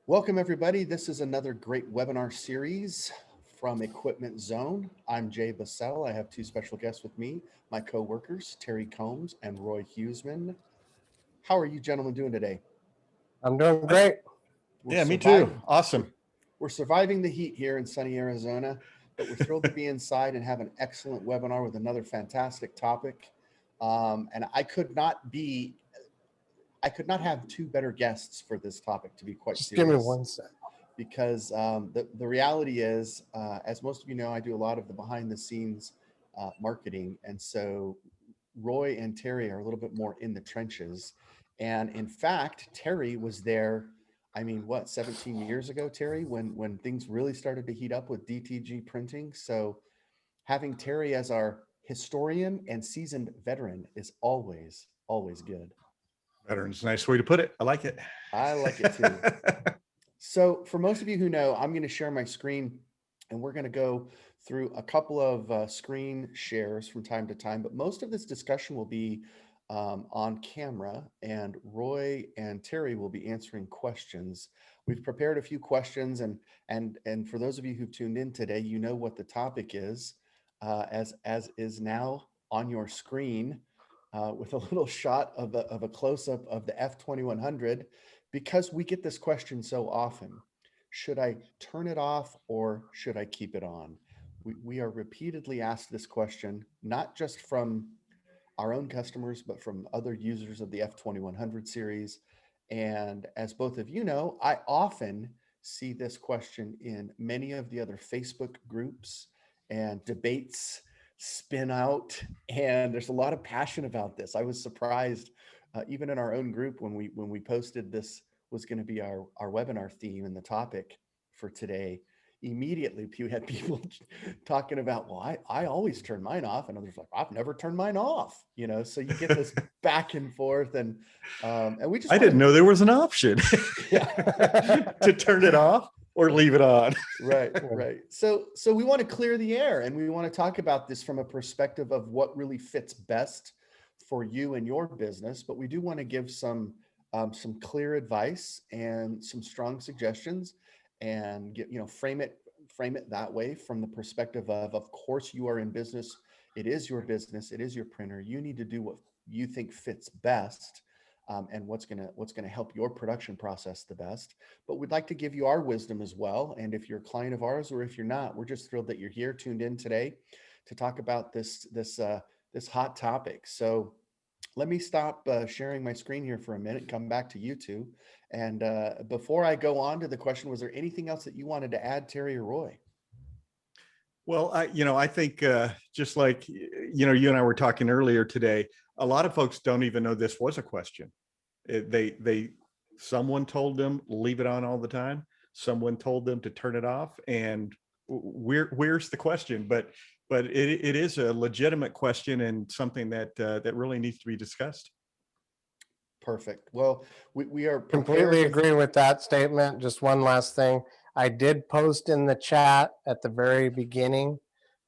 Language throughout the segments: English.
Welcome everybody. This is another great webinar series from Equipment Zone. I'm Jay Bassell. I have two special guests with me, my co-workers, Terry Combs and Roy Huseman. How are you gentlemen doing today? I'm doing great. We're me too. Awesome. We're surviving the heat here in sunny Arizona, but we're thrilled to be inside and have an excellent webinar with another fantastic topic. And I could not have two better guests for this topic, to be quite Just serious. give me one sec. Because the reality is, as most of you know, I do a lot of the behind the scenes marketing. And so Roy and Terry are a little bit more in the trenches. And in fact, Terry was there, 17 years ago, Terry, when things really started to heat up with DTG printing. So having Terry as our historian and seasoned veteran is always, always good. Veteran's a nice way to put it. I like it. I like it too. So for most of you who know, I'm going to share my screen and we're going to go through a couple of screen shares from time to time, but most of this discussion will be on camera, and Roy and Terry will be answering questions. We've prepared a few questions, and for those of you who tuned in today, you know what the topic is, as is now on your screen with a little shot of a close-up of the F2100. Because we get this question so often, should I turn it off or should I keep it on? We are repeatedly asked this question, not just from our own customers, but from other users of the F2100 series. And as both of you know, I often see this question in many of the other Facebook groups and debates spin out, and there's a lot of passion about this. I was surprised even in our own group when we posted this was going to be our webinar theme and the topic for today. Immediately we had people talking about, well, I always turn mine off, and others like, I've never turned mine off, so you get this back and forth, and we just I didn't know there was an option to turn it off or leave it on. Right. So we want to clear the air, and we want to talk about this from a perspective of what really fits best for you and your business, but we do want to give some clear advice and some strong suggestions, and get, frame it that way from the perspective of course, you are in business. It is your business. It is your printer. You need to do what you think fits best, and what's gonna help your production process the best. But we'd like to give you our wisdom as well. And if you're a client of ours, or if you're not, we're just thrilled that you're here, tuned in today to talk about this hot topic. So let me stop sharing my screen here for a minute, come back to you two. And before I go on to the question, was there anything else that you wanted to add, Terry or Roy? Well, I think just like, you and I were talking earlier today, a lot of folks don't even know this was a question. Someone told them leave it on all the time. Someone told them to turn it off. And where's the question? But it is a legitimate question, and something that really needs to be discussed. Perfect. Well, we are completely agree with that statement. Just one last thing. I did post in the chat at the very beginning.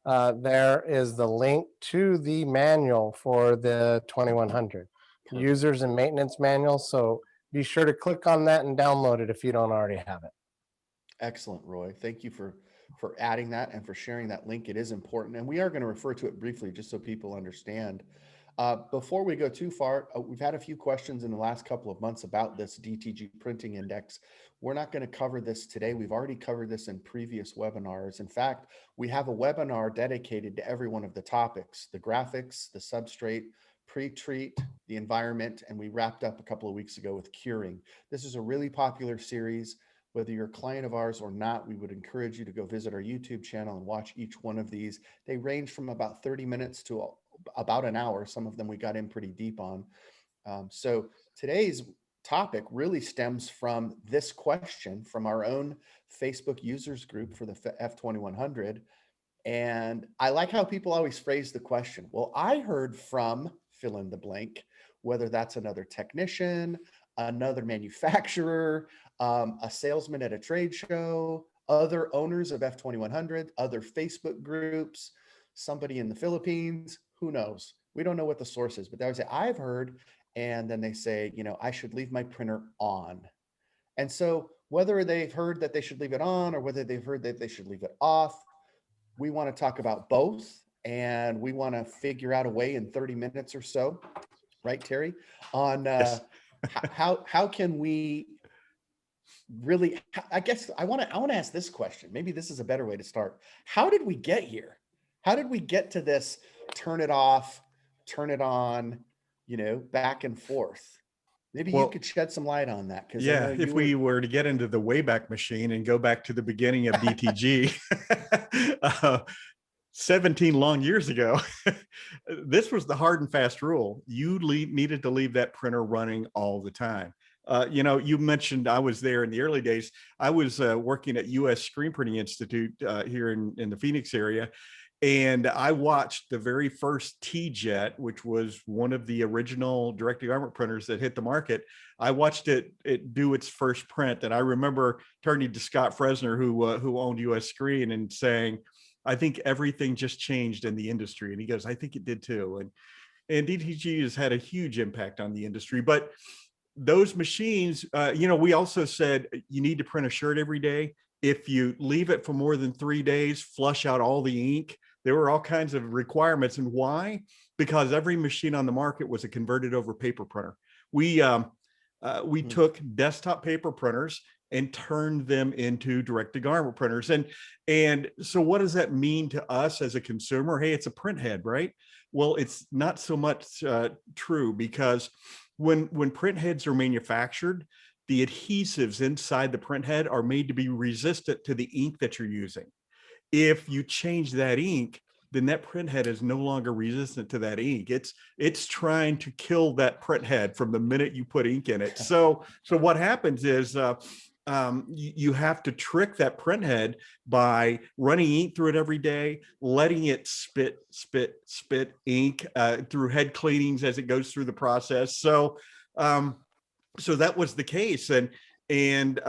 There is the link to the manual for the 2100 users and maintenance manual. So be sure to click on that and download it if you don't already have it. Excellent, Roy. Thank you for adding that and for sharing that link. It is important, and we are going to refer to it briefly just so people understand. Before we go too far, we've had a few questions in the last couple of months about this DTG printing index. We're not going to cover this today. We've already covered this in previous webinars. In fact, we have a webinar dedicated to every one of the topics: the graphics, the substrate, pre-treat, the environment, and we wrapped up a couple of weeks ago with curing. This is a really popular series. Whether you're a client of ours or not, we would encourage you to go visit our YouTube channel and watch each one of these. They range from about 30 minutes to about an hour. Some of them we got in pretty deep on. So today's topic really stems from this question from our own Facebook users group for the F2100. And I like how people always phrase the question. Well, I heard from fill in the blank, whether that's another technician, another manufacturer, a salesman at a trade show, other owners of F2100, other Facebook groups, somebody in the Philippines, who knows? We don't know what the source is, but they would say, I've heard, and then they say, I should leave my printer on. And so whether they've heard that they should leave it on or whether they've heard that they should leave it off. We want to talk about both, and we want to figure out a way in 30 minutes or so, right, Terry, on Yes. how can we really, I guess I want to ask this question. Maybe this is a better way to start. How did we get here? How did we get to this turn it off, turn it on, back and forth? Maybe you Well, could shed some light on that, because I know yeah, you if were. we were to get into the Wayback Machine and go back to the beginning of DTG, uh, 17 long years ago, this was the hard and fast rule. You needed to leave that printer running all the time. You mentioned I was there in the early days. I was working at US Screen Printing Institute here in the Phoenix area. And I watched the very first T-Jet, which was one of the original direct-to-garment printers that hit the market. I watched it do its first print. And I remember turning to Scott Fresner, who owned US Screen, and saying, I think everything just changed in the industry. And he goes, I think it did too. And DTG has had a huge impact on the industry. But those machines, we also said you need to print a shirt every day. If you leave it for more than 3 days, flush out all the ink. There were all kinds of requirements. And why? Because every machine on the market was a converted over paper printer. We took desktop paper printers and turned them into direct-to-garment printers. And so what does that mean to us as a consumer? Hey, it's a print head, right? Well, it's not so much true, because when print heads are manufactured, the adhesives inside the print head are made to be resistant to the ink that you're using. If you change that ink, then that print head is no longer resistant to that ink. It's trying to kill that print head from the minute you put ink in it. So what happens is you have to trick that print head by running ink through it every day, letting it spit ink through head cleanings as it goes through the process. So that was the case. And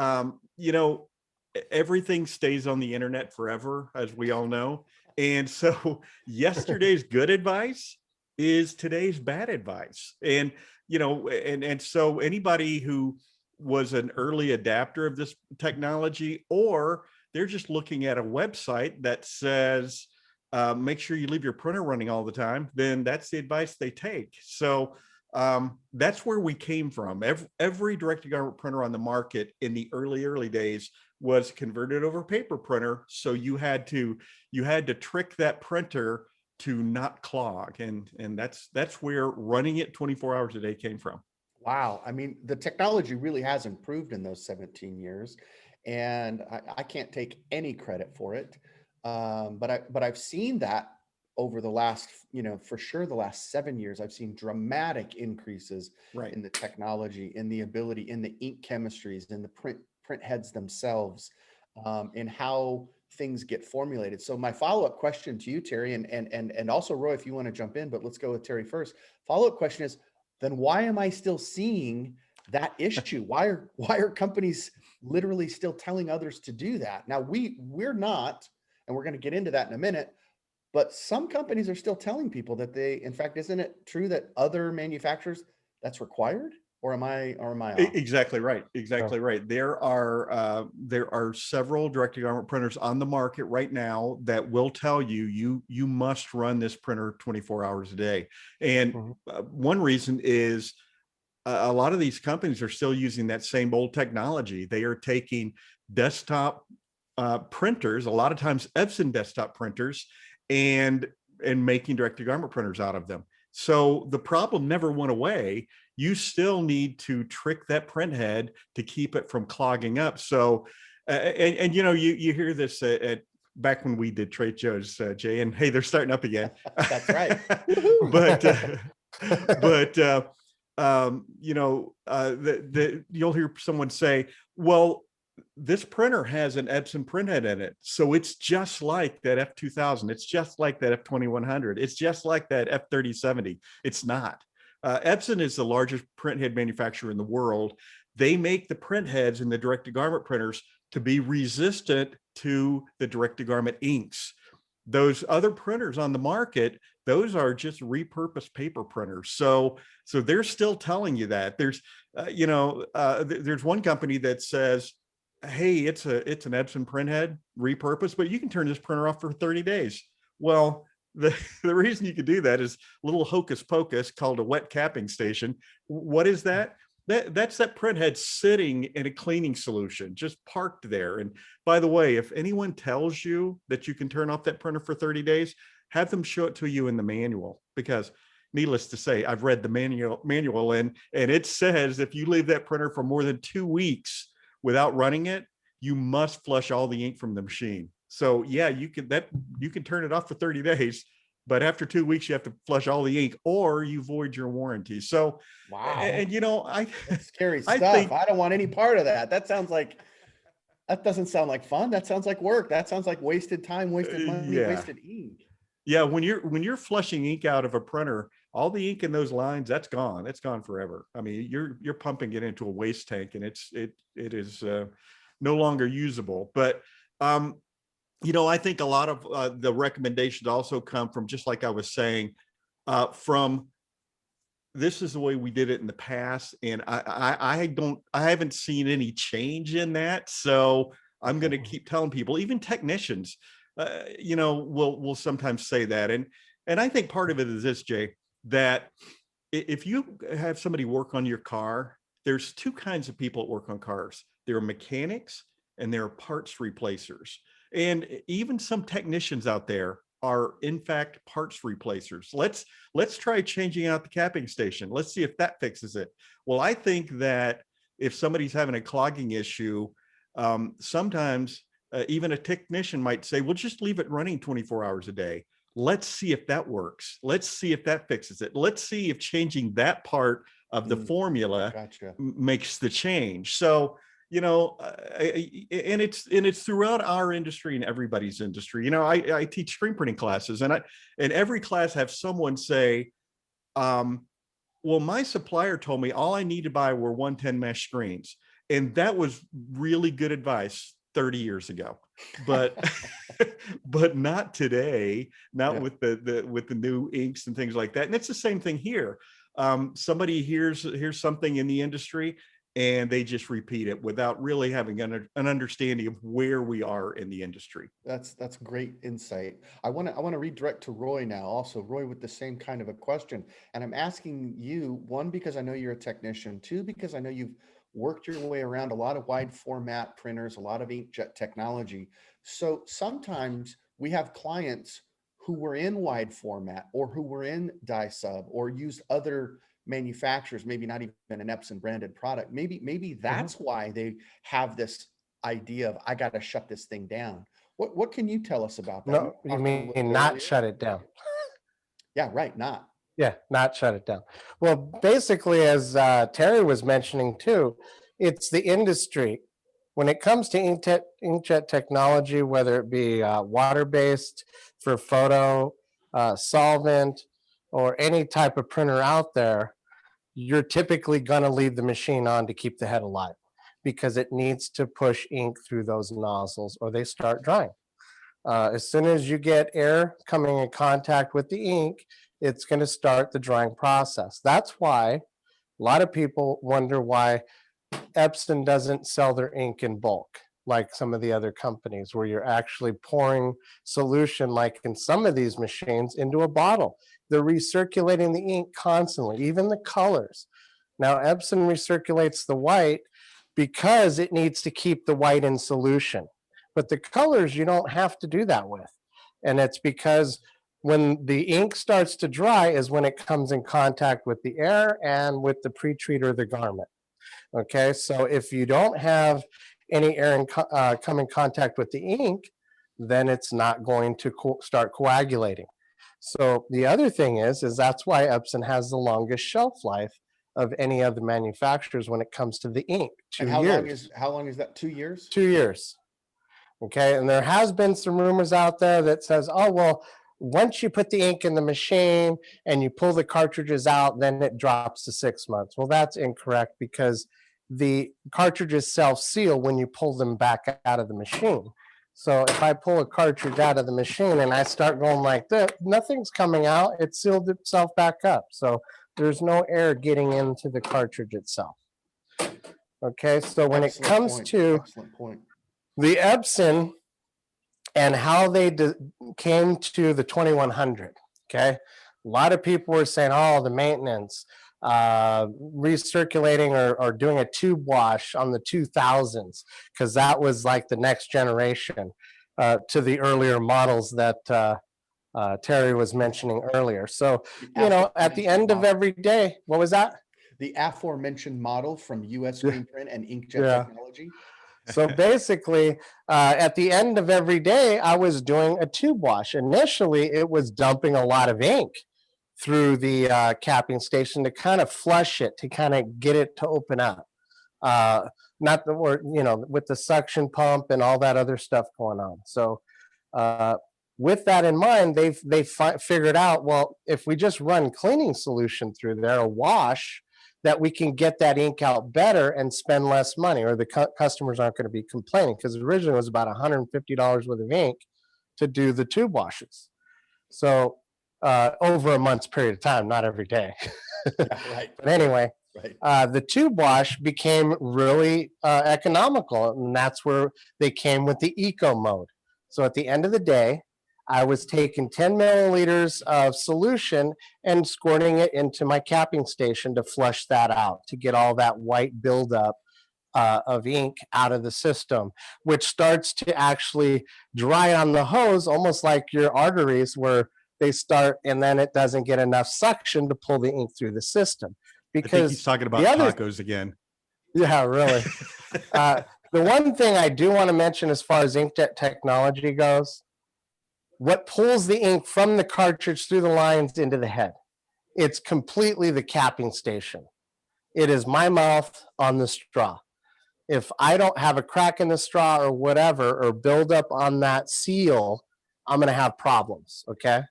everything stays on the internet forever, as we all know. And so yesterday's good advice is today's bad advice. And so anybody who was an early adapter of this technology, or they're just looking at a website that says make sure you leave your printer running all the time, then that's the advice they take. So that's where we came from. Every direct-to-garment printer on the market in the early days was converted over paper printer. So you had to trick that printer to not clog, and that's where running it 24 hours a day came from. Wow. I mean, the technology really has improved in those 17 years, and I can't take any credit for it. But I've seen that over the last, for sure the last 7 years, I've seen dramatic increases Right. in the technology, in the ability, in the ink chemistries, in the print heads themselves, in how things get formulated. So my follow-up question to you, Terry, and also Roy, if you want to jump in, but let's go with Terry first. Follow-up question is, then why am I still seeing that issue? Why are companies literally still telling others to do that? Now we're not, and we're going to get into that in a minute, but some companies are still telling people that in fact, isn't it true that other manufacturers that's required? Or am I off? Exactly right. There are several direct-to-garment printers on the market right now that will tell you must run this printer 24 hours a day. And one reason is a lot of these companies are still using that same old technology. They are taking desktop printers, a lot of times Epson desktop printers, and making direct-to-garment printers out of them. So the problem never went away. You still need to trick that print head to keep it from clogging up. So, you hear this back when we did trade shows, Jay, and hey, they're starting up again. That's right. You'll hear someone say, well, this printer has an Epson printhead in it, so it's just like that F2000. It's just like that F2100. It's just like that F3070. It's not. Epson is the largest printhead manufacturer in the world. They make the printheads in the direct-to-garment printers to be resistant to the direct-to-garment inks. Those other printers on the market, those are just repurposed paper printers. So they're still telling you that. There's one company that says hey, it's an Epson printhead repurposed, but you can turn this printer off for 30 days. Well, the, the reason you can do that is a little hocus pocus called a wet capping station. What is that? That's that printhead sitting in a cleaning solution, just parked there. And by the way, if anyone tells you that you can turn off that printer for 30 days, have them show it to you in the manual, because needless to say, I've read the manual and it says if you leave that printer for more than 2 weeks without running it, you must flush all the ink from the machine. So yeah, you can turn it off for 30 days, but after 2 weeks, you have to flush all the ink or you void your warranty. So, Wow. and That's scary I stuff. think, I don't want any part of that. That doesn't sound like fun. That sounds like work. That sounds like wasted time, wasted money, yeah, wasted ink. yeah. When you're flushing ink out of a printer, all the ink in those lines, that's gone. It's gone forever. I mean, you're pumping it into a waste tank, and it is no longer usable. But I think a lot of the recommendations also come from, just like I was saying, from this is the way we did it in the past, and I haven't seen any change in that. So I'm going to keep telling people, even technicians, will sometimes say that, and I think part of it is this, Jay, that if you have somebody work on your car, there's two kinds of people that work on cars. There are mechanics and there are parts replacers. And even some technicians out there are in fact parts replacers. Let's try changing out the capping station. Let's see if that fixes it. Well, I think that if somebody's having a clogging issue, sometimes even a technician might say, well, just leave it running 24 hours a day. Let's see if that works. Let's see if that fixes it. Let's see if changing that part of the formula Gotcha. makes the change. So, and it's throughout our industry and everybody's industry. I teach screen printing classes, and every class have someone say, well, my supplier told me all I need to buy were 110 mesh screens. And that was really good advice 30 years ago, but but not today, not Yeah. with the new inks and things like that. And it's the same thing here. Somebody hears something in the industry and they just repeat it without really having an understanding of where we are in the industry. That's great insight. I want to redirect to Roy now. Also, Roy, with the same kind of a question, and I'm asking you, one, because I know you're a technician. Two, because I know you've worked your way around a lot of wide format printers, a lot of inkjet technology. So sometimes we have clients who were in wide format or who were in die sub or used other manufacturers, maybe not even an Epson branded product. Maybe that's why they have this idea of, I got to shut this thing down. What can you tell us about that? No, you mean not shut it down. Yeah, right. Not. Yeah, not shut it down. Well, basically, as Terry was mentioning too, it's the industry. When it comes to inkjet technology, whether it be water-based for photo, solvent, or any type of printer out there, you're typically going to leave the machine on to keep the head alive because it needs to push ink through those nozzles or they start drying. As soon as you get air coming in contact with the ink, it's going to start the drying process. That's why a lot of people wonder why Epson doesn't sell their ink in bulk like some of the other companies, where you're actually pouring solution, like in some of these machines, into a bottle. They're recirculating the ink constantly, even the colors. Now, Epson recirculates the white because it needs to keep the white in solution. But the colors, you don't have to do that with. And it's because when the ink starts to dry is when it comes in contact with the air and with the pre-treat or the garment. Okay, so if you don't have any air come in contact with the ink, then it's not going to start coagulating. So the other thing is that's why Epson has the longest shelf life of any of the manufacturers when it comes to the ink. 2 And years. How long is that? 2 years? 2 years. Okay, and there has been some rumors out there that says, oh, well, once you put the ink in the machine and you pull the cartridges out, then it drops to 6 months. Well, that's incorrect because the cartridges self-seal when you pull them back out of the machine. So if I pull a cartridge out of the machine and I start going like this, nothing's coming out. It sealed itself back up. So there's no air getting into the cartridge itself. Okay, so when it Excellent comes point. to Excellent point. the Epson and how they came to the 2100, okay, a lot of people were saying, oh, the maintenance, recirculating or doing a tube wash on the 2000s, because that was like the next generation to the earlier models that Terry was mentioning earlier. So, The you know, at the end of model. every day, what was that? The aforementioned model from US Screen Print and Inkjet Yeah. Technology. So basically, at the end of every day, I was doing a tube wash. Initially, it was dumping a lot of ink through the capping station to kind of flush it, to kind of get it to open up. Not the word, you know, with the suction pump and all that other stuff going on. So with that in mind, they figured out, well, if we just run cleaning solution through there, a wash, that we can get that ink out better and spend less money, or the customers aren't going to be complaining, because originally it was about $150 worth of ink to do the tube washes. So over a month's period of time, not every day. Yeah, right. But anyway, Right. the tube wash became really economical, and that's where they came with the eco mode. So at the end of the day, I was taking 10 milliliters of solution and squirting it into my capping station to flush that out, to get all that white buildup of ink out of the system, which starts to actually dry on the hose, almost like your arteries, where they start and then it doesn't get enough suction to pull the ink through the system. Because I think he's talking about tacos again. Yeah, really. The one thing I do want to mention as far as inkjet technology goes, what pulls the ink from the cartridge through the lines into the head? It's completely the capping station. It is my mouth on the straw. If I don't have a crack in the straw or whatever, or build up on that seal, I'm going to have problems. Okay.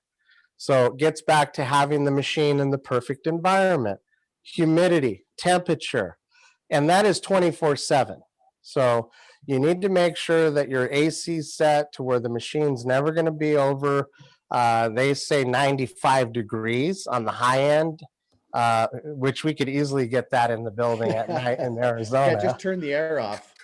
So it gets back to having the machine in the perfect environment, humidity, temperature, and that is 24/7. So you need to make sure that your AC is set to where the machine's never going to be over, they say 95 degrees on the high end, which we could easily get that in the building at night in Arizona. Yeah, just turn the air off.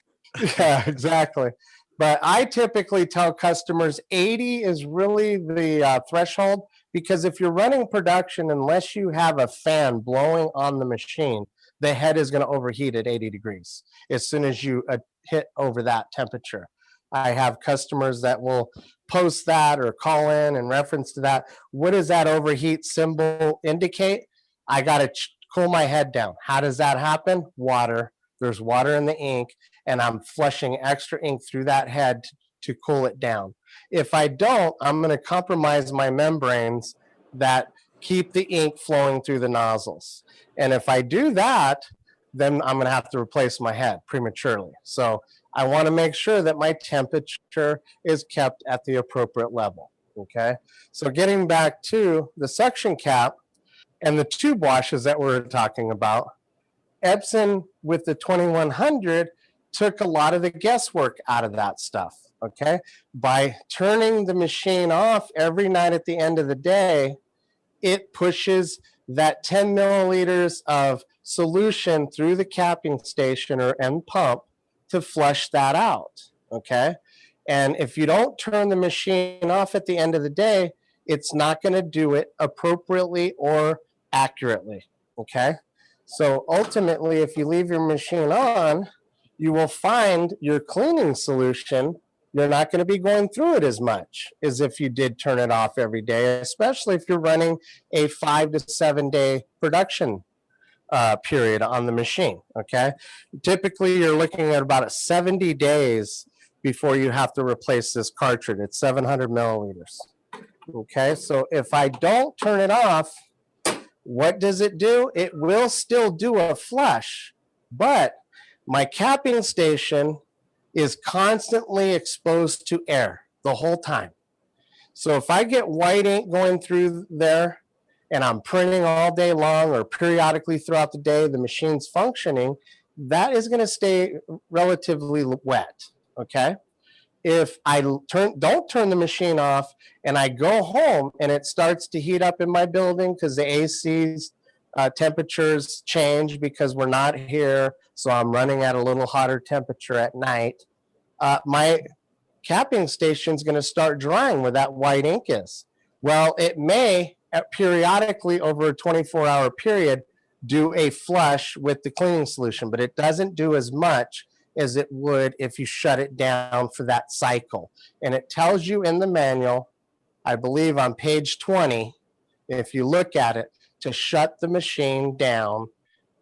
Yeah, exactly. But I typically tell customers 80 is really the threshold, because if you're running production, unless you have a fan blowing on the machine, the head is going to overheat at 80 degrees as soon as you hit over that temperature. I have customers that will post that or call in reference to that. What does that overheat symbol indicate? I got to cool my head down. How does that happen? Water. There's water in the ink, and I'm flushing extra ink through that head to cool it down. If I don't, I'm going to compromise my membranes that keep the ink flowing through the nozzles. And if I do that, then I'm going to have to replace my head prematurely. So I want to make sure that my temperature is kept at the appropriate level. Okay. So getting back to the suction cap and the tube washes that we're talking about, Epson with the 2100 took a lot of the guesswork out of that stuff. Okay. By turning the machine off every night at the end of the day, it pushes that 10 milliliters of solution through the capping station or end pump to flush that out. Okay. And if you don't turn the machine off at the end of the day, it's not going to do it appropriately or accurately. Okay. So ultimately, if you leave your machine on, you will find your cleaning solution, you're not going to be going through it as much as if you did turn it off every day, especially if you're running a 5 to 7 day production period on the machine. Okay. Typically, you're looking at about 70 days before you have to replace this cartridge. It's 700 milliliters. Okay. So if I don't turn it off, what does it do? It will still do a flush, but my capping station is constantly exposed to air the whole time. So if I get white ink going through there and I'm printing all day long or periodically throughout the day, the machine's functioning, that is going to stay relatively wet. Okay. If I don't turn the machine off and I go home and it starts to heat up in my building because the AC's temperatures change because we're not here, so I'm running at a little hotter temperature at night, my capping station is going to start drying where that white ink is. Well, it may periodically over a 24-hour period do a flush with the cleaning solution, but it doesn't do as much as it would if you shut it down for that cycle. And it tells you in the manual, I believe on page 20, if you look at it, to shut the machine down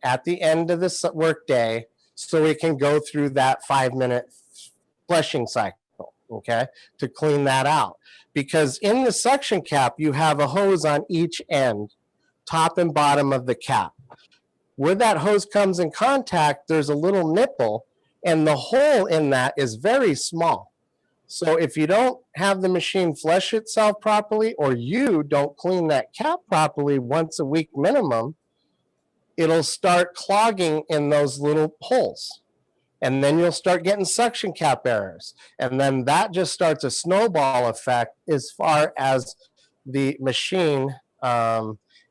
at the end of the workday so it can go through that 5-minute flushing cycle, okay, to clean that out. Because in the suction cap, you have a hose on each end, top and bottom of the cap. Where that hose comes in contact, there's a little nipple, and the hole in that is very small. So if you don't have the machine flush itself properly, or you don't clean that cap properly once a week minimum, it'll start clogging in those little holes. And then you'll start getting suction cap errors. And then that just starts a snowball effect as far as the machine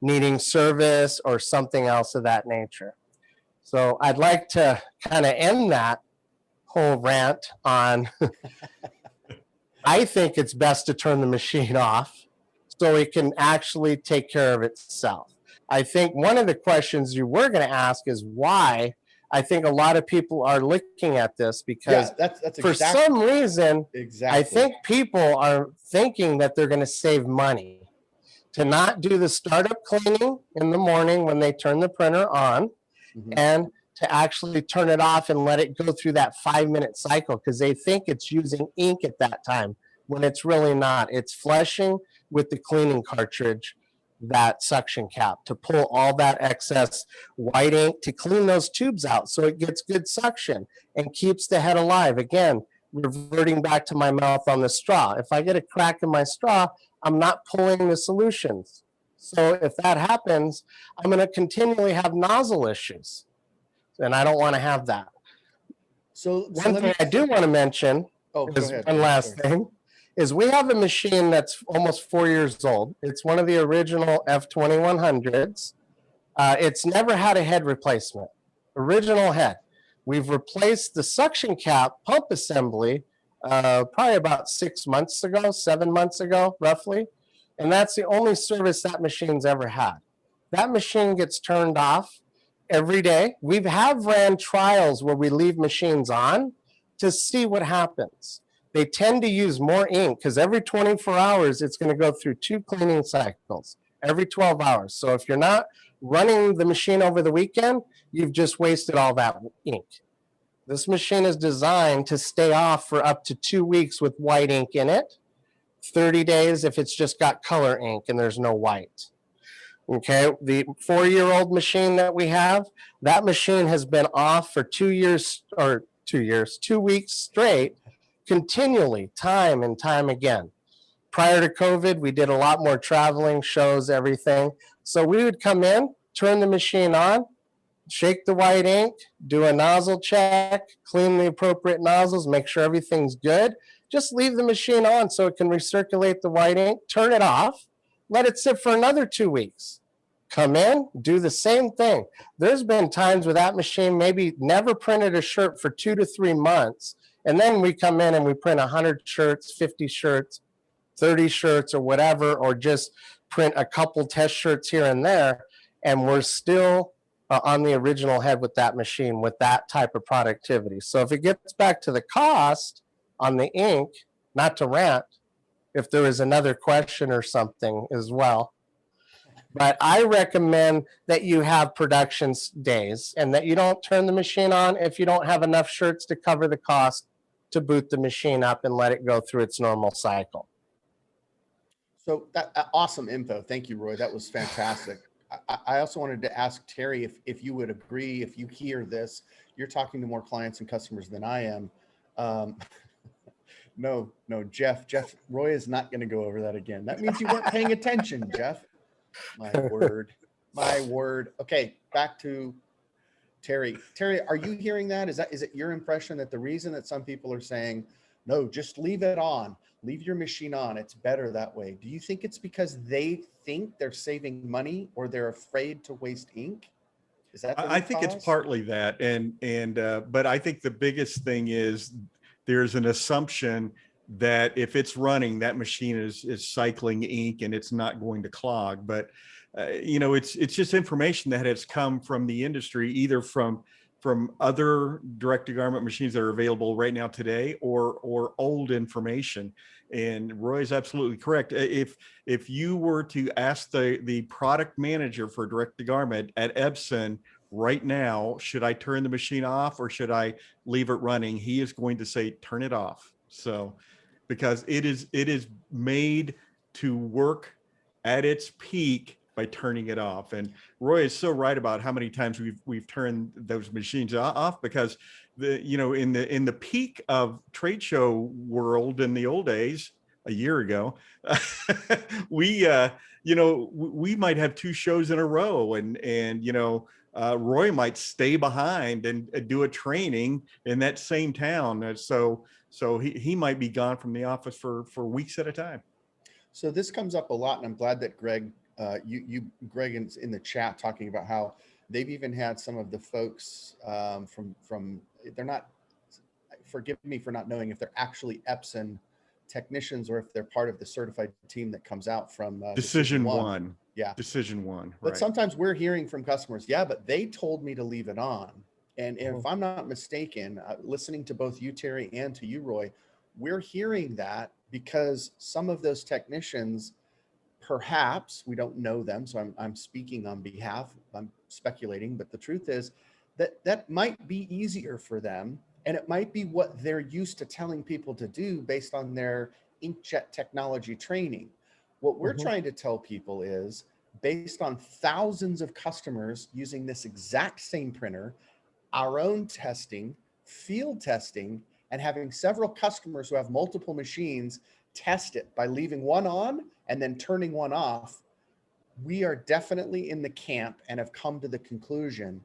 needing service or something else of that nature. So I'd like to kind of end that whole rant on I think it's best to turn the machine off so it can actually take care of itself. I think one of the questions you were going to ask is why. I think a lot of people are looking at this because that's for some reason, I think people are thinking that they're going to save money to not do the startup cleaning in the morning when they turn the printer on, and to actually turn it off and let it go through that 5-minute cycle because they think it's using ink at that time when it's really not. It's flushing with the cleaning cartridge, that suction cap, to pull all that excess white ink, to clean those tubes out so it gets good suction and keeps the head alive. Again, reverting back to my mouth on the straw. If I get a crack in my straw, I'm not pulling the solutions. So if that happens, I'm going to continually have nozzle issues. And I don't want to have that. So one thing I do want to mention is one last thing, is we have a machine that's almost 4 years old. It's one of the original F2100s. It's never had a head replacement, original head. We've replaced the suction cap pump assembly probably about 6 months ago, 7 months ago, roughly. And that's the only service that machine's ever had. That machine gets turned off every day. We have ran trials where we leave machines on to see what happens. They tend to use more ink because every 24 hours, it's going to go through 2 cleaning cycles every 12 hours. So if you're not running the machine over the weekend, you've just wasted all that ink. This machine is designed to stay off for up to 2 weeks with white ink in it, 30 days if it's just got color ink and there's no white. Okay, the 4-year-old machine that we have, that machine has been off for 2 years, or 2 years, 2 weeks straight, continually, time and time again. Prior to COVID, we did a lot more traveling, shows, everything. So we would come in, turn the machine on, shake the white ink, do a nozzle check, clean the appropriate nozzles, make sure everything's good. Just leave the machine on so it can recirculate the white ink, turn it off, let it sit for another 2 weeks. Come in, do the same thing. There's been times where that machine maybe never printed a shirt for 2 to 3 months. And then we come in and we print 100 shirts, 50 shirts, 30 shirts or whatever, or just print a couple test shirts here and there. And we're still on the original head with that machine with that type of productivity. So if it gets back to the cost on the ink, not to rant, if there is another question or something as well. But I recommend that you have production days and that you don't turn the machine on if you don't have enough shirts to cover the cost to boot the machine up and let it go through its normal cycle. So that awesome info. Thank you, Roy. That was fantastic. I also wanted to ask Terry if you would agree, if you hear this, you're talking to more clients and customers than I am. No, Jeff, Roy is not going to go over that again. That means you weren't paying attention, Jeff. My word. Okay, back to Terry. Terry, are you hearing that? Is it your impression that the reason that some people are saying, no, just leave it on. Leave your machine on. It's better that way. Do you think it's because they think they're saving money or they're afraid to waste ink? Is that the I root think it's cause? partly that, but I think the biggest thing is there's an assumption that if it's running, that machine is cycling ink and it's not going to clog. But you know, it's just information that has come from the industry, either from other direct to garment machines that are available right now today, or old information. And Roy is absolutely correct. If you were to ask the product manager for direct to garment at Epson right now, should I turn the machine off or should I leave it running? He is going to say, turn it off. So, because it is made to work at its peak by turning it off. And Roy is so right about how many times we've turned those machines off, because in the peak of trade show world in the old days, a year ago, we we might have 2 shows in a row, and Roy might stay behind and do a training in that same town. So he might be gone from the office for weeks at a time. So this comes up a lot, and I'm glad that Greg, Greg is in the chat talking about how they've even had some of the folks from they're not, forgive me for not knowing if they're actually Epson technicians or if they're part of the certified team that comes out from Decision one. Yeah. Decision one. But right. sometimes we're hearing from customers, yeah, but they told me to leave it on. And if I'm not mistaken, listening to both you, Terry, and to you, Roy, we're hearing that because some of those technicians, perhaps, we don't know them, so I'm speaking on behalf, I'm speculating, but the truth is that might be easier for them, and it might be what they're used to telling people to do based on their inkjet technology training. What we're trying to tell people is, based on thousands of customers using this exact same printer, our own testing, field testing, and having several customers who have multiple machines test it by leaving one on and then turning one off, we are definitely in the camp and have come to the conclusion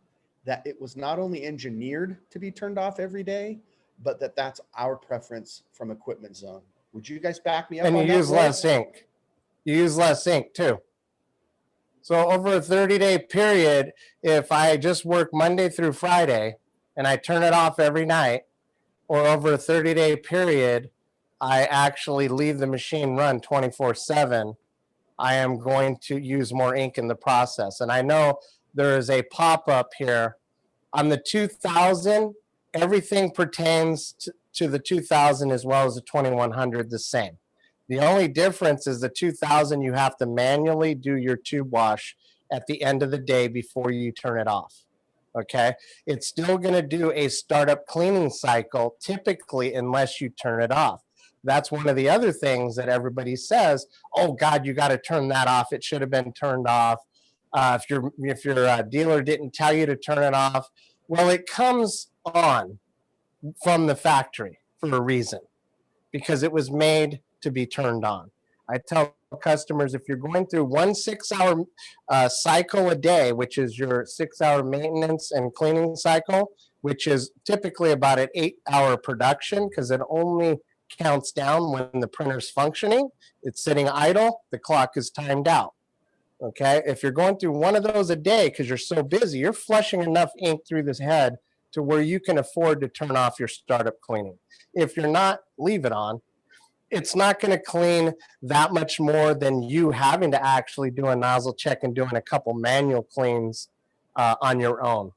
that it was not only engineered to be turned off every day, but that's our preference from Equipment Zone. Would you guys back me up on that? And you use less ink. You use less ink too. So over a 30-day period, if I just work Monday through Friday and I turn it off every night, or over a 30-day period, I actually leave the machine run 24/7, I am going to use more ink in the process. And I know there is a pop-up here on the 2000. Everything pertains to the 2000 as well as the 2100, the same. The only difference is the 2000, you have to manually do your tube wash at the end of the day before you turn it off. Okay, it's still going to do a startup cleaning cycle typically, unless you turn it off. That's one of the other things that everybody says, oh God, you got to turn that off, it should have been turned off. If your dealer didn't tell you to turn it off, well, it comes on from the factory for a reason, because it was made to be turned on. I tell customers, if you're going through 1 6-hour cycle a day, which is your 6-hour maintenance and cleaning cycle, which is typically about an 8-hour production, because it only counts down when the printer's functioning. It's sitting idle, the clock is timed out. Okay, if you're going through one of those a day because you're so busy, you're flushing enough ink through this head to where you can afford to turn off your startup cleaning. If you're not, leave it on. It's not going to clean that much more than you having to actually do a nozzle check and doing a couple manual cleans on your own.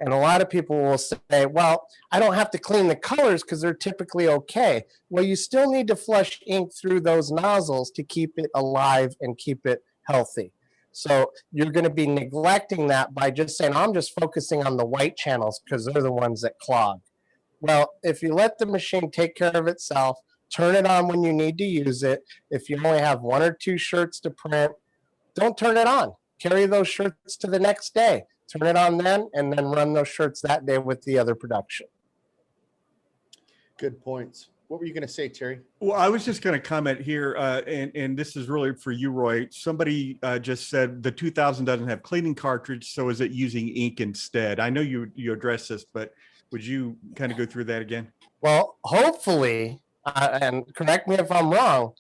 And a lot of people will say, well, I don't have to clean the colors because they're typically okay. Well, you still need to flush ink through those nozzles to keep it alive and keep it healthy. So you're going to be neglecting that by just saying, I'm just focusing on the white channels because they're the ones that clog. Well, if you let the machine take care of itself, turn it on when you need to use it. If you only have 1 or 2 shirts to print, don't turn it on. Carry those shirts to the next day. Turn it on then, and then run those shirts that day with the other production. Good points. What were you going to say, Terry? Well, I was just going to comment here, and this is really for you, Roy. Somebody just said the 2000 doesn't have cleaning cartridge, so is it using ink instead? I know you addressed this, but would you kind of go through that again? Well, hopefully and correct me if I'm wrong,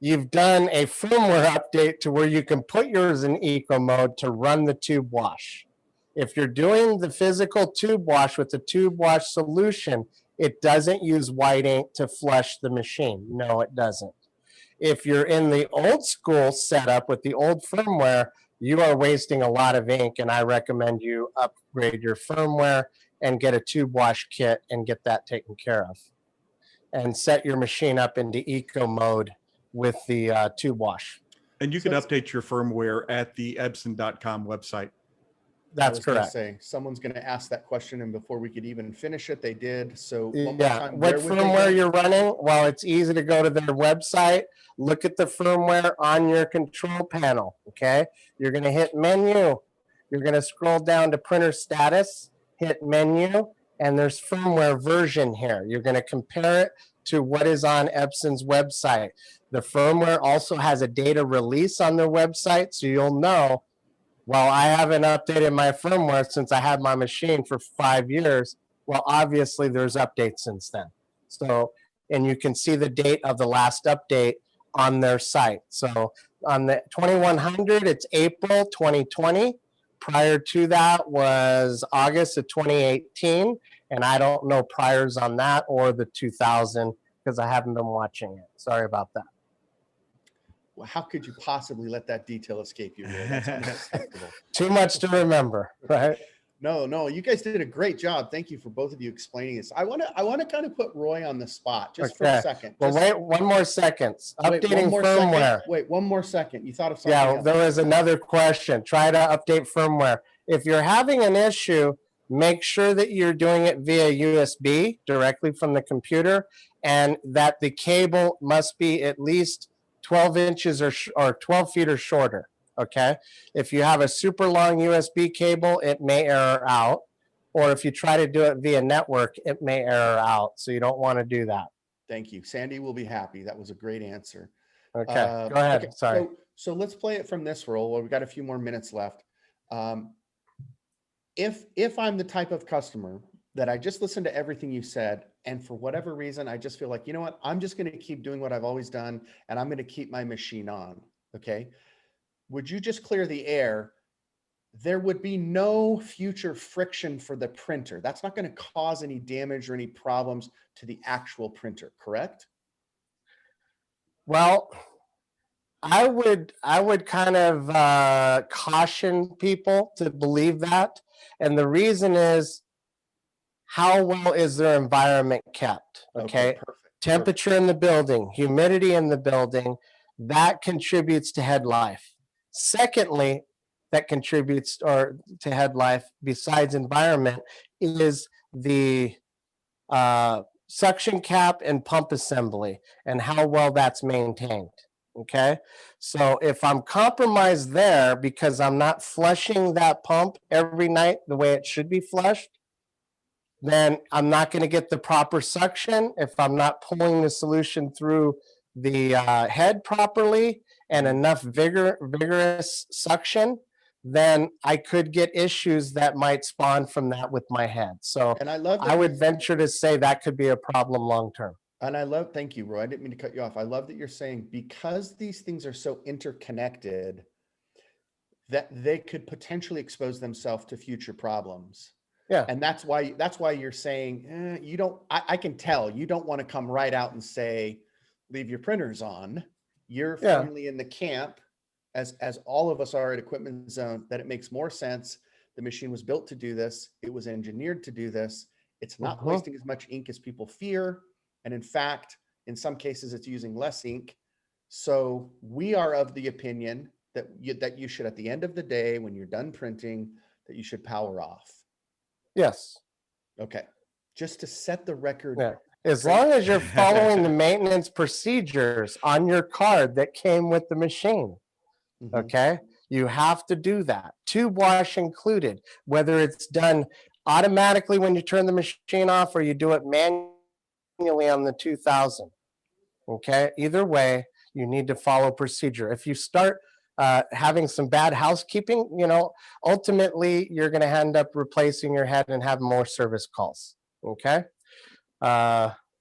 you've done a firmware update to where you can put yours in eco mode to run the tube wash. If you're doing the physical tube wash with the tube wash solution, it doesn't use white ink to flush the machine. No, it doesn't. If you're in the old school setup with the old firmware, you are wasting a lot of ink, and I recommend you upgrade your firmware and get a tube wash kit and get that taken care of. And set your machine up into eco mode with the tube wash. And you can update your firmware at the Epson.com website. That's correct. Say someone's going to ask that question, and before we could even finish it, they did. So one more Yeah, time, what firmware you're running? Well, it's easy to go to their website, look at the firmware on your control panel. Okay, you're going to hit menu. You're going to scroll down to printer status, hit menu, and there's firmware version here. You're going to compare it to what is on Epson's website. The firmware also has a data release on their website, so you'll know, well, I haven't updated my firmware since I had my machine for 5 years. Well, obviously there's updates since then. So, and you can see the date of the last update on their site. So on the 2100, it's April 2020. Prior to that was August of 2018. And I don't know priors on that or the 2000 because I haven't been watching it. Sorry about that. Well, how could you possibly let that detail escape you? Roy? That's unacceptable. Too much to remember, right? No, you guys did a great job. Thank you for both of you explaining this. I want to kind of put Roy on the spot just for a second. Well, wait, one more second. Updating firmware. Wait, one more second. You thought of something else. There was another question. Try to update firmware. If you're having an issue, make sure that you're doing it via USB directly from the computer, and that the cable must be at least 12 inches or 12 feet or shorter. Okay. If you have a super long USB cable, it may error out. Or if you try to do it via network, it may error out. So you don't want to do that. Thank you. Sandy will be happy. That was a great answer. Okay. Go ahead. Okay. Sorry. So let's play it from this role. Well, we've got a few more minutes left. If I'm the type of customer that I just listened to everything you said, and for whatever reason, I just feel like, you know what, I'm just going to keep doing what I've always done, and I'm going to keep my machine on. Okay. Would you just clear the air? There would be no future friction for the printer. That's not going to cause any damage or any problems to the actual printer, correct? Well, I would kind of caution people to believe that. And the reason is, how well is their environment kept? Okay, perfect. Temperature in the building, humidity in the building, that contributes to head life. Secondly, that contributes to head life besides environment is the suction cap and pump assembly and how well that's maintained. Okay, so if I'm compromised there because I'm not flushing that pump every night the way it should be flushed, then I'm not going to get the proper suction. If I'm not pulling the solution through the head properly and enough vigorous suction, then I could get issues that might spawn from that with my head. So and I would venture to say that could be a problem long term. And thank you, Roy. I didn't mean to cut you off. I love that you're saying because these things are so interconnected that they could potentially expose themselves to future problems. Yeah. And that's why you're saying you don't, I can tell you don't want to come right out and say, leave your printers on. You're firmly in the camp, as all of us are at Equipment Zone, that it makes more sense. The machine was built to do this. It was engineered to do this. It's not wasting as much ink as people fear. And in fact, in some cases, it's using less ink. So we are of the opinion that you should, at the end of the day, when you're done printing, that you should power off. Yes. Okay. Just to set the record. Yeah. As long as you're following the maintenance procedures on your card that came with the machine. Okay. You have to do that. Tube wash included, whether it's done automatically when you turn the machine off or you do it manually on the 2000. Okay. Either way, you need to follow procedure. If you start having some bad housekeeping, ultimately you're going to end up replacing your head and have more service calls. Okay.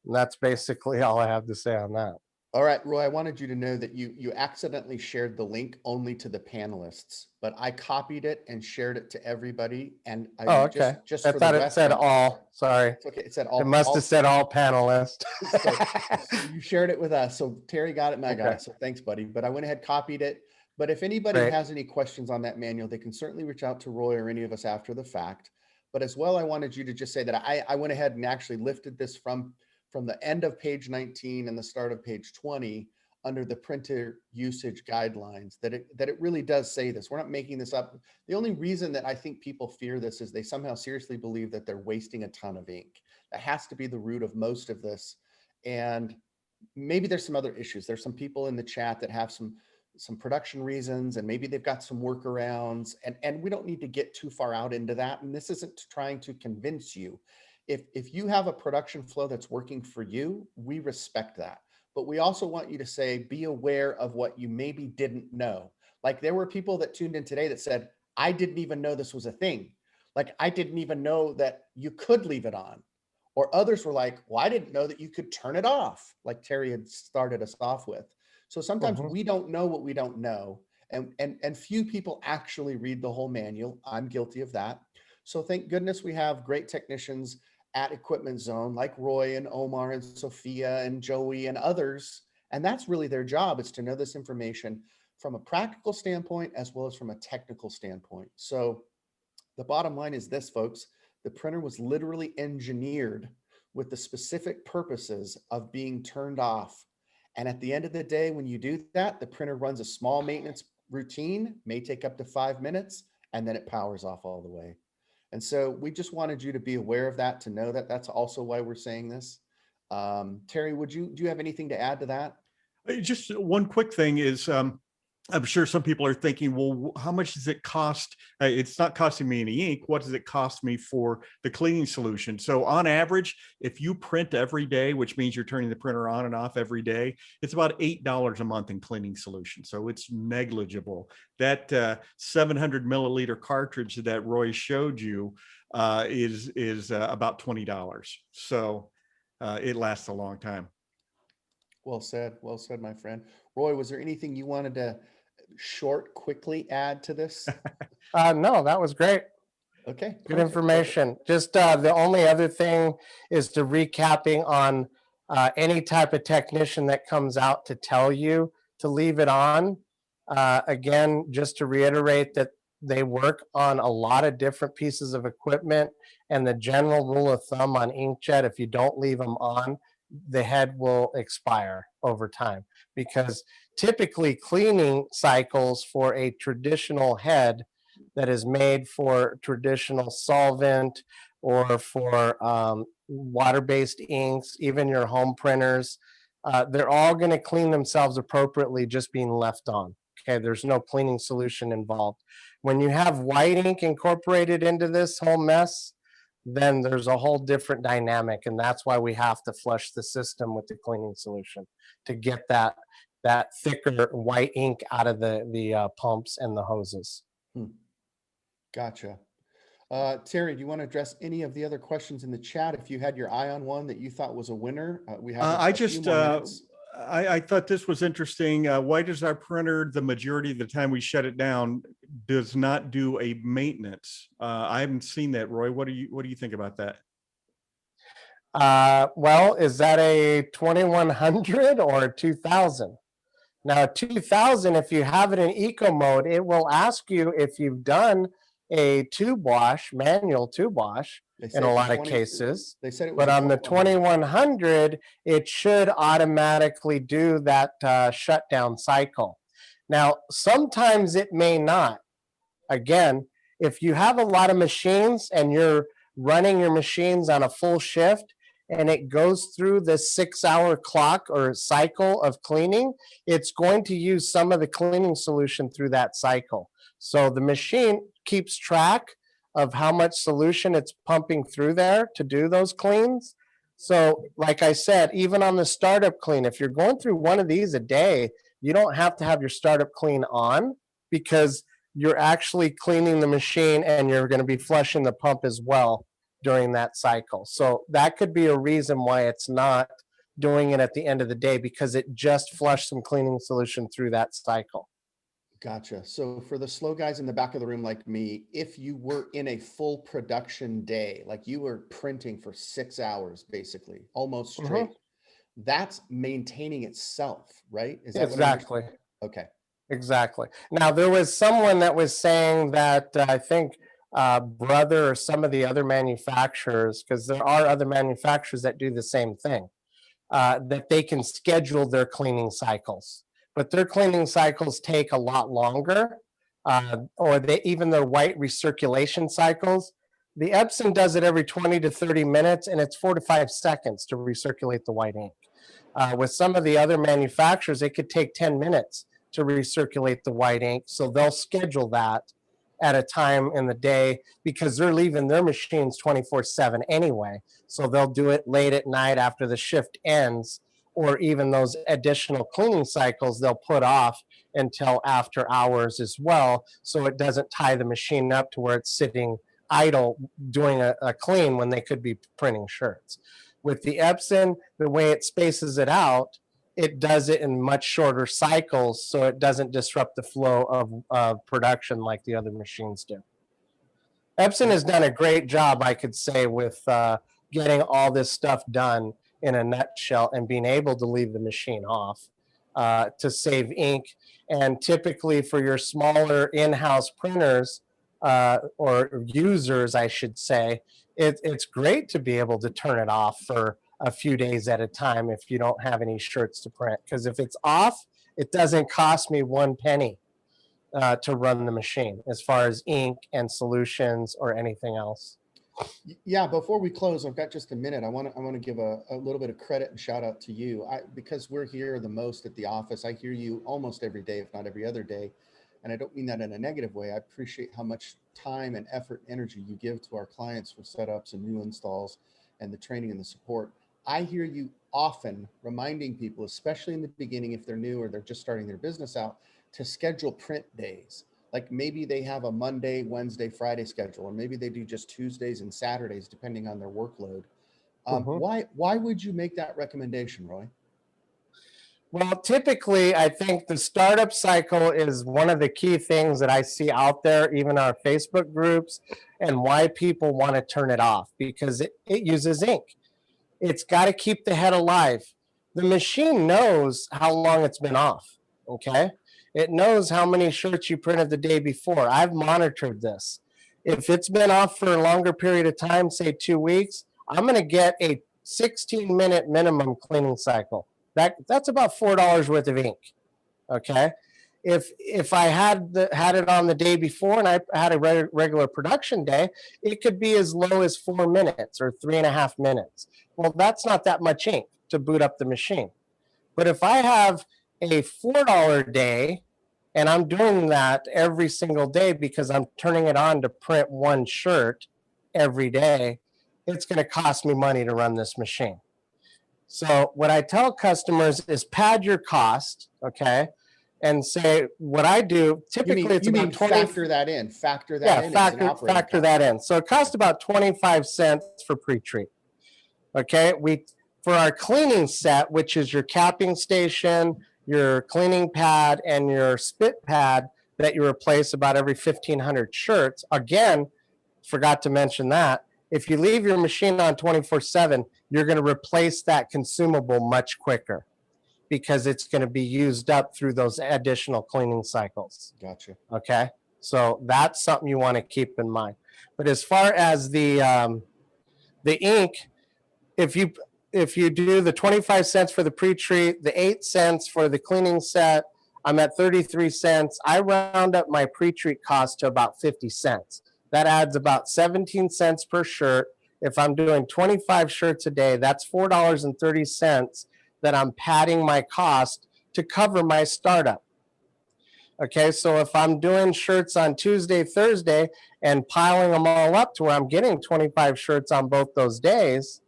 And that's basically all I have to say on that. All right, Roy, I wanted you to know that you accidentally shared the link only to the panelists, but I copied it and shared it to everybody. And Oh, okay. just I for the thought it said reference, all. Sorry. it's okay. It said It must have said all panelists. So you shared it with us. So Terry got it and I got Okay. it. So thanks, buddy. But I went ahead, copied it. But if anybody Great. has any questions on that manual, they can certainly reach out to Roy or any of us after the fact. But as well, I wanted you to just say that I went ahead and actually lifted this from the end of page 19 and the start of page 20 under the printer usage guidelines, that it really does say this. We're not making this up. The only reason that I think people fear this is they somehow seriously believe that they're wasting a ton of ink. That has to be the root of most of this. And maybe there's some other issues. There's some people in the chat that have some production reasons, and maybe they've got some workarounds, and we don't need to get too far out into that. And this isn't trying to convince you. If you have a production flow that's working for you, we respect that. But we also want you to say, be aware of what you maybe didn't know. Like there were people that tuned in today that said, I didn't even know this was a thing. Like I didn't even know that you could leave it on. Or others were like, well, I didn't know that you could turn it off, like Terry had started us off with. So sometimes we don't know what we don't know. And few people actually read the whole manual. I'm guilty of that. So thank goodness we have great technicians at Equipment Zone like Roy and Omar and Sophia and Joey and others. And that's really their job, is to know this information from a practical standpoint as well as from a technical standpoint. So the bottom line is this, folks. The printer was literally engineered with the specific purposes of being turned off. And at the end of the day, when you do that, the printer runs a small maintenance routine, may take up to 5 minutes, and then it powers off all the way. And so we just wanted you to be aware of that, to know that that's also why we're saying this. Terry, do you have anything to add to that? Just one quick thing is, I'm sure some people are thinking, well, how much does it cost? It's not costing me any ink. What does it cost me for the cleaning solution? So on average, if you print every day, which means you're turning the printer on and off every day, it's about $8 a month in cleaning solution. So it's negligible. That 700 milliliter cartridge that Roy showed you is about $20. So it lasts a long time. Well said, my friend. Roy, was there anything you wanted to quickly add to this? No, that was great. Okay. Good information. Just the only other thing is to recapping on any type of technician that comes out to tell you to leave it on. Again, just to reiterate that they work on a lot of different pieces of equipment, and the general rule of thumb on inkjet, if you don't leave them on, the head will expire over time, because typically cleaning cycles for a traditional head that is made for traditional solvent or for water-based inks, even your home printers, they're all going to clean themselves appropriately just being left on. Okay, there's no cleaning solution involved. When you have white ink incorporated into this whole mess, then there's a whole different dynamic, and that's why we have to flush the system with the cleaning solution to get that thicker white ink out of the pumps and the hoses. Gotcha. Terry, do you want to address any of the other questions in the chat? If you had your eye on one that you thought was a winner, we have I thought this was interesting. Why does our printer, the majority of the time we shut it down, does not do a maintenance? I haven't seen that, Roy. What do you think about that? Well, is that a 2100 or a 2000? Now, 2000, if you have it in eco mode, it will ask you if you've done a tube wash, manual tube wash, in a lot of cases. They said it was, but on the 2100, it should automatically do that shutdown cycle. Now, sometimes it may not. Again, if you have a lot of machines and you're running your machines on a full shift, and it goes through the 6-hour clock or cycle of cleaning, it's going to use some of the cleaning solution through that cycle. So the machine keeps track of how much solution it's pumping through there to do those cleans. So like I said, even on the startup clean, if you're going through one of these a day, you don't have to have your startup clean on, because you're actually cleaning the machine and you're going to be flushing the pump as well during that cycle. So that could be a reason why it's not doing it at the end of the day, because it just flushed some cleaning solution through that cycle. Gotcha. So for the slow guys in the back of the room like me, if you were in a full production day, like you were printing for 6 hours, basically, almost straight, that's maintaining itself, right? Is that what I understand? Exactly. Okay. Exactly. Now, there was someone that was saying that I think Brother or some of the other manufacturers, because there are other manufacturers that do the same thing, that they can schedule their cleaning cycles, but their cleaning cycles take a lot longer, or even their white recirculation cycles. The Epson does it every 20 to 30 minutes, and it's 4 to 5 seconds to recirculate the white ink. With some of the other manufacturers, it could take 10 minutes to recirculate the white ink. So they'll schedule that at a time in the day because they're leaving their machines 24/7 anyway. So they'll do it late at night after the shift ends, or even those additional cleaning cycles they'll put off until after hours as well. So it doesn't tie the machine up to where it's sitting idle doing a clean when they could be printing shirts. With the Epson, the way it spaces it out, it does it in much shorter cycles, so it doesn't disrupt the flow of production like the other machines do. Epson has done a great job, I could say, with getting all this stuff done in a nutshell and being able to leave the machine off to save ink. And typically for your smaller in-house printers or users, I should say, it's great to be able to turn it off for a few days at a time if you don't have any shirts to print. Because if it's off, it doesn't cost me 1 penny to run the machine as far as ink and solutions or anything else. Yeah, before we close, I've got just a minute. I want to give a little bit of credit and shout out to you. Because we're here the most at the office, I hear you almost every day, if not every other day. And I don't mean that in a negative way. I appreciate how much time and effort and energy you give to our clients for setups and new installs and the training and the support. I hear you often reminding people, especially in the beginning, if they're new or they're just starting their business out, to schedule print days. Like maybe they have a Monday, Wednesday, Friday schedule, or maybe they do just Tuesdays and Saturdays, depending on their workload. Why would you make that recommendation, Roy? Well, typically, I think the startup cycle is one of the key things that I see out there, even our Facebook groups, and why people want to turn it off, because it uses ink. It's got to keep the head alive. The machine knows how long it's been off, okay? It knows how many shirts you printed the day before. I've monitored this. If it's been off for a longer period of time, say 2 weeks, I'm going to get a 16-minute minimum cleaning cycle. That's about $4 worth of ink, okay? If I had it on the day before and I had a regular production day, it could be as low as 4 minutes or 3.5 minutes. Well, that's not that much ink to boot up the machine. But if I have a $4 day and I'm doing that every single day because I'm turning it on to print 1 shirt every day, it's going to cost me money to run this machine. So what I tell customers is pad your cost, okay, and say what I do. Typically, it's about 20. Factor that in. Factor that in. Factor that in. So it costs about 25 cents for pre-treat. Okay, for our cleaning set, which is your capping station, your cleaning pad, and your spit pad that you replace about every 1,500 shirts. Again, forgot to mention that. If you leave your machine on 24/7, you're going to replace that consumable much quicker because it's going to be used up through those additional cleaning cycles. Gotcha. Okay, so that's something you want to keep in mind. But as far as the ink, if you do the 25 cents for the pre-treat, the 8 cents for the cleaning set, I'm at 33 cents. I round up my pre-treat cost to about 50 cents. That adds about 17 cents per shirt. If I'm doing 25 shirts a day, that's $4.30 that I'm padding my cost to cover my startup. Okay, so if I'm doing shirts on Tuesday, Thursday, and piling them all up to where I'm getting 25 shirts on both those days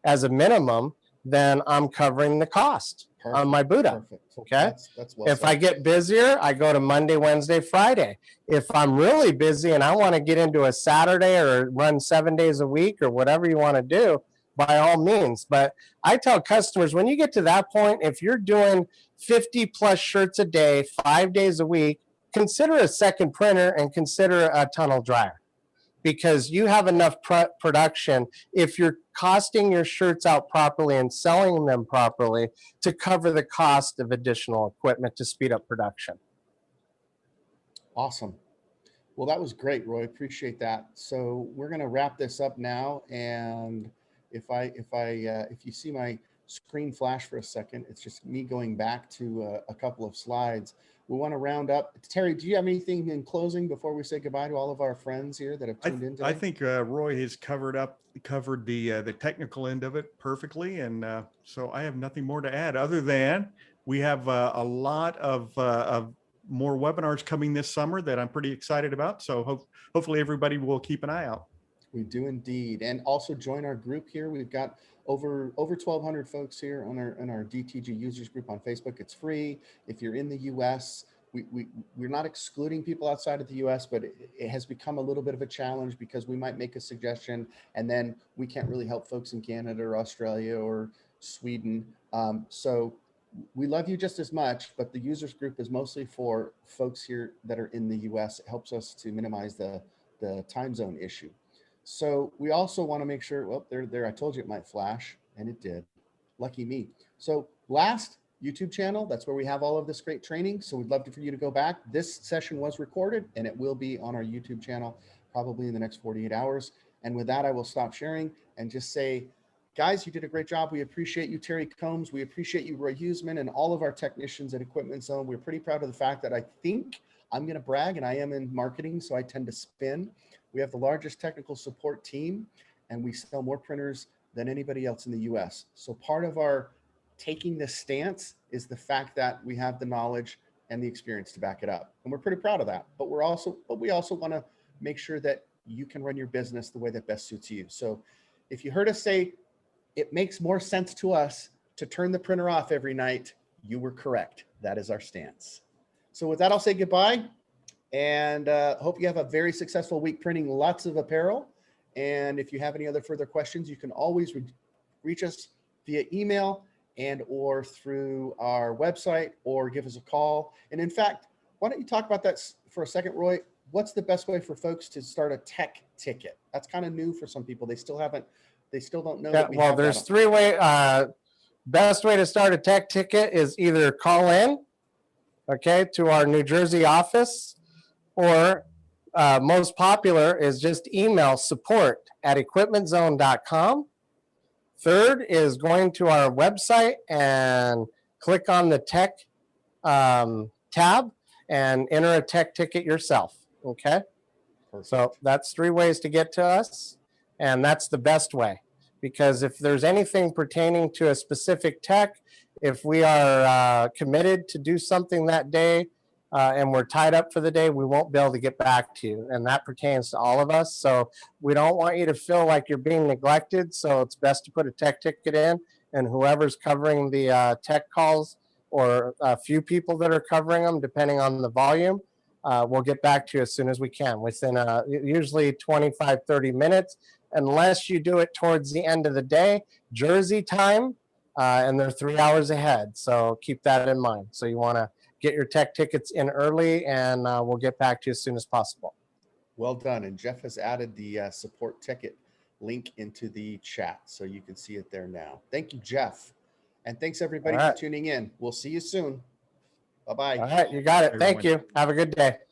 as a minimum, then I'm covering the cost. on my boot up. Perfect. Okay. That's well If said. I get busier, I go to Monday, Wednesday, Friday. If I'm really busy and I want to get into a Saturday or run 7 days a week or whatever you want to do, by all means. But I tell customers, when you get to that point, if you're doing 50 plus shirts a day, 5 days a week, consider a second printer and consider a tunnel dryer, because you have enough production if you're costing your shirts out properly and selling them properly to cover the cost of additional equipment to speed up production. Awesome. Well, that was great, Roy. Appreciate that. So we're going to wrap this up now. And if you see my screen flash for a second, it's just me going back to a couple of slides. We want to round up. Terry, do you have anything in closing before we say goodbye to all of our friends here that have tuned in today? I think Roy has covered the technical end of it perfectly, and so I have nothing more to add other than we have a lot of more webinars coming this summer that I'm pretty excited about. So hopefully everybody will keep an eye out. We do indeed, and also join our group here. We've got over 1,200 folks here on our DTG users group on Facebook. It's free. If you're in the U.S., we're not excluding people outside of the U.S., but it has become a little bit of a challenge because we might make a suggestion and then we can't really help folks in Canada or Australia or Sweden. So we love you just as much, but the users group is mostly for folks here that are in the U.S. It helps us to minimize the time zone issue. So we also want to make sure, well, there, I told you it might flash, and it did. Lucky me. So last YouTube channel, that's where we have all of this great training. So we'd love for you to go back. This session was recorded, and it will be on our YouTube channel probably in the next 48 hours. And with that, I will stop sharing and just say, guys, you did a great job. We appreciate you, Terry Combs. We appreciate you, Roy Huseman, and all of our technicians at Equipment Zone. We're pretty proud of the fact that I think I'm going to brag, and I am in marketing, so I tend to spin. We have the largest technical support team, and we sell more printers than anybody else in the US. So part of our taking this stance is the fact that we have the knowledge and the experience to back it up. And we're pretty proud of that. But we also want to make sure that you can run your business the way that best suits you. So if you heard us say it makes more sense to us to turn the printer off every night, you were correct. That is our stance. So with that, I'll say goodbye. And hope you have a very successful week printing lots of apparel. And if you have any other further questions, you can always reach us via email and or through our website or give us a call. And in fact, why don't you talk about that for a second, Roy? What's the best way for folks to start a tech ticket? That's kind of new for some people. They still don't know. Yeah, well, there's three ways. Best way to start a tech ticket is either call in, okay, to our New Jersey office, or most popular is just email support@equipmentzone.com. Third is going to our website and click on the tech tab and enter a tech ticket yourself. Okay. Perfect. So that's three ways to get to us. And that's the best way, because if there's anything pertaining to a specific tech, if we are committed to do something that day, and we're tied up for the day, we won't be able to get back to you. And that pertains to all of us. So we don't want you to feel like you're being neglected. So it's best to put a tech ticket in, and whoever's covering the tech calls, or a few people that are covering them, depending on the volume, we'll get back to you as soon as we can, within usually 25, 30 minutes, unless you do it towards the end of the day, Jersey time, and they're 3 hours ahead. So keep that in mind. So you want to get your tech tickets in early, and we'll get back to you as soon as possible. Well done. And Jeff has added the support ticket link into the chat, so you can see it there now. Thank you, Jeff. And thanks everybody for tuning in. We'll see you soon. Bye-bye. All right, you got it. Thank you. Have a good day.